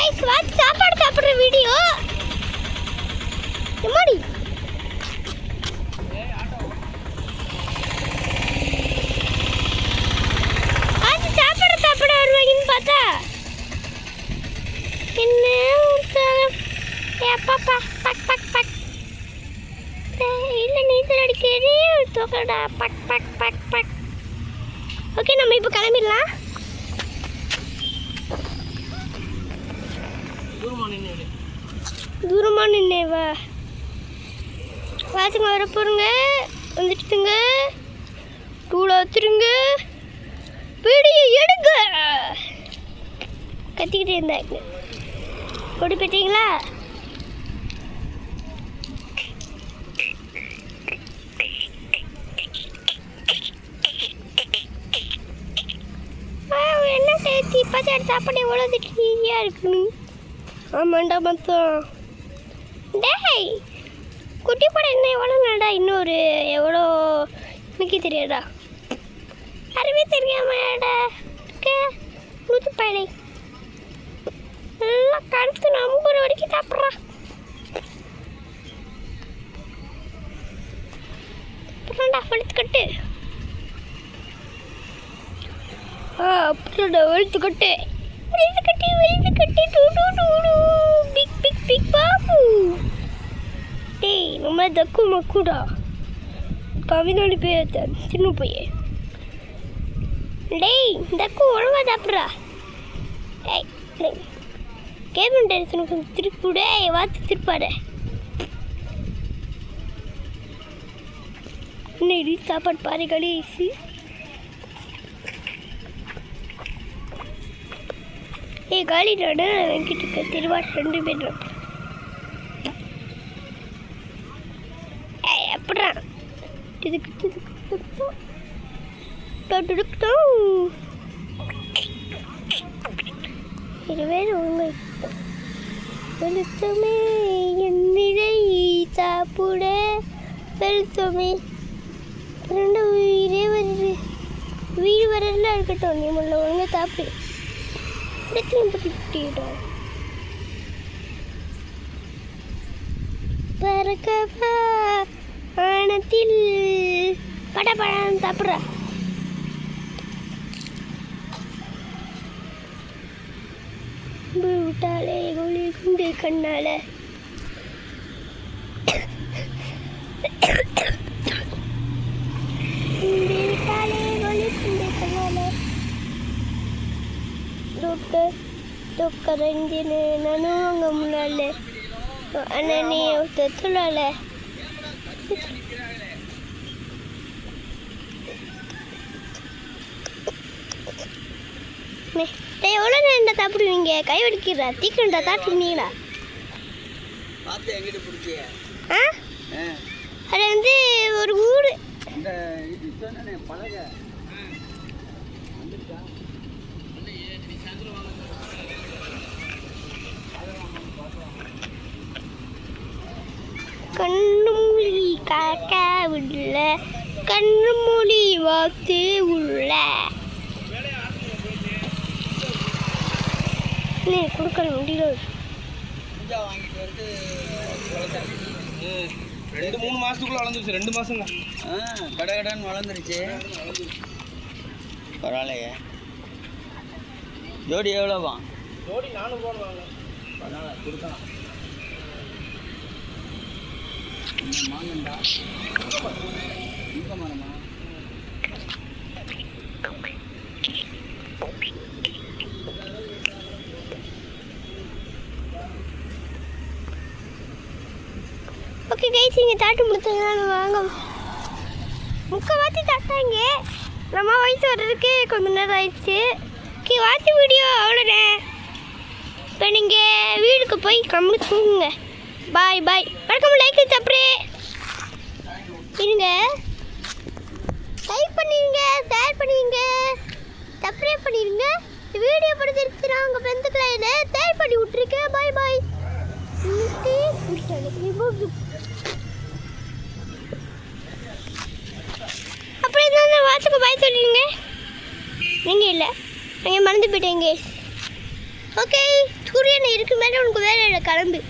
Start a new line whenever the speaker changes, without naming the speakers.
Guys watch சாப்பாடு சாப்பிடுற video எம்மாடி அது சாப்பாடு வருவாங்கன்னு பார்த்தா என்ன பாப்பா பக் பக் பக் இல்லை நீச்சல் அடிக்கடி தூக்கடா பக் பக் பக் பக். ஓகே நம்ம இப்போ கிளம்பிடலாம். தூரமாக நின்னேவா வாசுங்க வர போகிறோங்க. வந்துட்டுங்க டூல வச்சுருங்க பிடியை எடுங்க கத்திக்கிட்டே இருந்தாங்க. கொடி போயிட்டீங்களா? என்ன சேர்த்து இப்போ சாப்பாடு எவ்வளோ ஈஸியாக இருக்கணும். ஆமாண்டா மொத்தம் டேய் குட்டி படம் என்ன எவ்வளோ நாடா இன்னொரு எவ்வளோ எனக்கு தெரியாதா யாருமே தெரியாமடா நூற்றி பயணி நல்லா கருத்து நம்ம ஒரு வரைக்கும் சாப்பிட்றா. அப்புறம்டா வெளுத்துக்கட்டு அப்புறம்டா வெளுத்துக்கட்டு வெளுத்துக்கட்டு டூ டூ டூ டூ பிக் பிக் பிக் பாபு. டேய் நம்ம தக்கு மக்குடா கவினோட பேர் சின்ன பையன். டேய் தக்கு ஒழுங்கா சாப்பிட்றா. டேய் கேபின் டெரிசனுக்கு திருப்பிவிட வாத்து திருப்பாட. இன்னைக்கு சாப்பாடு பாரு கடைசி. காலி நாடு வெங்கிட்டு இருக்க திருவாட் 2 பேர் எப்படா இதுக்கு இருவேறு உங்க வெளுத்தமே என்னிடை சாப்பிட வெளுத்தமே 2 உயிரே வருது. வீடு வரலாம் இருக்கட்டும். நீ முள்ள ஒழுங்காக சாப்பிடு. பறக்கவா வானத்தில் படபடம் சாப்பிட்றா. விட்டாலே கோழி குண்டு கண்ணால விட்டாலே கோழி குண்டு கண்ணால தொக்கரைந்தின நானும் அங்கே முன்னால அண்ணனே சொல்லல. எவ்வளோ நேரம் சாப்பிடுவீங்க? கை வடிக்கிறா தீக்கண்டா சாப்பிடுவீங்களா? அது வந்து ஒரு ஊர் கண்ணு மொழி காக்கா உள்ள கண்ணு மொழி வாத்து உள்ள கொடுக்கணும் முடியல.
2-3 மாதத்துக்குள்ள வளர்ந்துருச்சு. 2 மாதங்க
கடகடன்னு வளர்ந்துருச்சு. பரவாயில்லையே. ஜோடி எவ்வளோவா?
ஜோடி 400 ரூபா வாங்க.
பரவாயில்ல கொடுக்கலாம். மாங்கண்டா மரமா
ஓகே கைஸ் நீங்கள் தாட்டு முடித்தீங்கன்னா வாங்க. முக்கால்வாசி தாட்டாங்க. நம்ம வயசு வர்றதுக்கு கொஞ்சம் நேரம் ஆயிடுச்சு. ஓகே வாட்சி வீடியோ அவ்வளோண்ணே. இப்போ நீங்கள் வீட்டுக்கு போய் கம்மி தூங்குங்க. பாய் பாய். வணக்கம். லைக் சாப்பிட்றே இருங்க. லைக் பண்ணிடுங்க, ஷேர் பண்ணிடுங்க, சப்ஸ்கிரைப் பண்ணிடுங்க. வீடியோ பிடிச்சிருச்சுன்னா உங்கள் ஃப்ரெண்ட்ஸுக்கெல்லாம் ஷேர் பண்ணி விட்ருக்கேன். பாய் பாய். அப்படி இருந்தால் வாட்ஸ்அப்பை பாய் சொல்லிடுங்க. நீங்கள் இல்லை நீங்கள் மறந்து போயிட்டீங்க. ஓகே சூரியன் இருக்கு மேலே உனக்கு வேலை இல்லை கிளம்பு